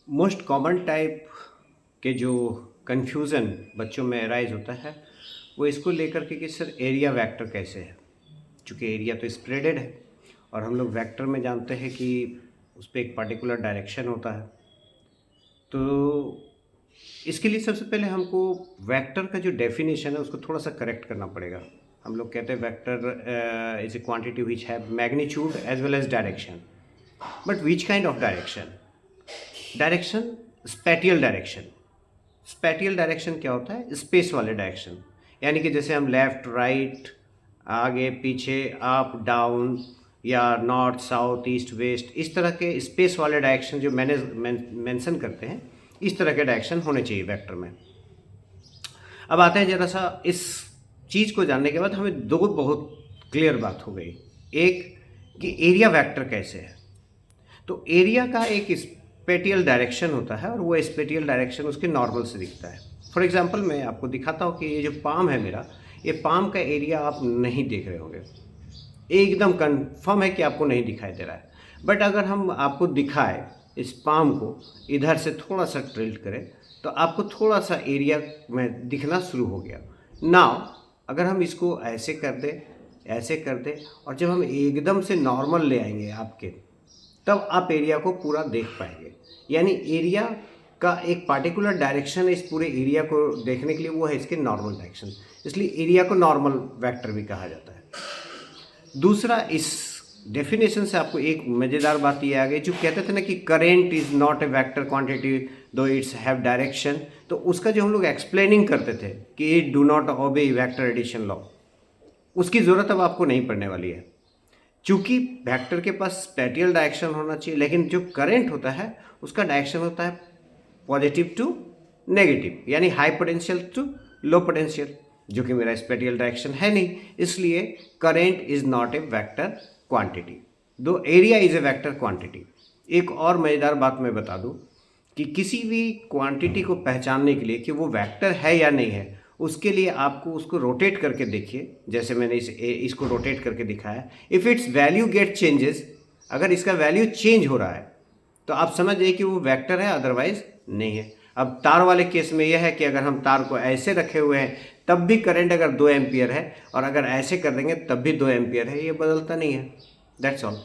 Most common type के जो confusion बच्चों में अराइज होता है वो इसको लेकर के कि सर एरिया वेक्टर कैसे है। चूँकि एरिया तो स्प्रेडेड है और हम लोग वेक्टर में जानते हैं कि उस पर एक पर्टिकुलर डायरेक्शन होता है। तो इसके लिए सबसे पहले हमको वेक्टर का जो डेफिनेशन है उसको थोड़ा सा करेक्ट करना पड़ेगा। हम लोग कहते हैं vector is a quantity which have magnitude as well as direction. But which kind of direction? Direction, spatial direction. Spatial direction क्या होता है? स्पेस वाले डायरेक्शन, यानी कि जैसे हम लेफ़्ट राइट, आगे पीछे, अप डाउन या नॉर्थ साउथ ईस्ट वेस्ट, इस तरह के स्पेस वाले डायरेक्शन जो मैंने मेंशन करते हैं, इस तरह के डायरेक्शन होने चाहिए वेक्टर में। अब आते हैं जरा सा इस चीज़ को जानने के बाद हमें दो बहुत क्लियर बात हो गई। एक कि एरिया वेक्टर कैसे है। तो एरिया का एक स्पेटियल डायरेक्शन होता है और वो स्पेटियल डायरेक्शन उसके नॉर्मल से दिखता है। फॉर एग्जांपल मैं आपको दिखाता हूँ कि ये जो पाम है मेरा, ये पाम का एरिया आप नहीं देख रहे होंगे, एकदम कंफर्म है कि आपको नहीं दिखाई दे रहा है। बट अगर हम आपको दिखाए इस पाम को, इधर से थोड़ा सा टिल्ट करें तो आपको थोड़ा सा एरिया में दिखना शुरू हो गया। नाउ अगर हम इसको ऐसे कर दें, ऐसे कर दें, और जब हम एकदम से नॉर्मल ले आएंगे आपके, तब आप एरिया को पूरा देख पाएंगे। यानी एरिया का एक पार्टिकुलर डायरेक्शन है इस पूरे एरिया को देखने के लिए, वो है इसके नॉर्मल डायरेक्शन। इसलिए एरिया को नॉर्मल वेक्टर भी कहा जाता है। दूसरा, इस डेफिनेशन से आपको एक मज़ेदार बात ये आ गई, जो कहते थे ना कि current is not a vector quantity though it's have direction. तो उसका जो हम लोग एक्सप्लेनिंग करते थे कि it do not obey vector addition law, उसकी ज़रूरत अब आपको नहीं पड़ने वाली है। चूँकि वेक्टर के पास स्पैटियल डायरेक्शन होना चाहिए, लेकिन जो करंट होता है उसका डायरेक्शन होता है पॉजिटिव टू नेगेटिव, यानी high potential to low potential, जो कि मेरा स्पैटियल डायरेक्शन है नहीं। इसलिए current is not a vector quantity, though area is a vector quantity. एक और मज़ेदार बात मैं बता दूं कि किसी भी क्वांटिटी को पहचानने के लिए कि वो वेक्टर है या नहीं है, उसके लिए आपको उसको रोटेट करके देखिए, जैसे मैंने इसको रोटेट करके दिखाया। If it's value gate changes, अगर इसका वैल्यू चेंज हो रहा है तो आप समझ जाइए कि वो वेक्टर है, अदरवाइज नहीं है। अब तार वाले केस में यह है कि अगर हम तार को ऐसे रखे हुए हैं तब भी करंट अगर 2 एम्पियर है, और अगर ऐसे कर देंगे तब भी 2 एम्पियर है, ये बदलता नहीं है। That's all.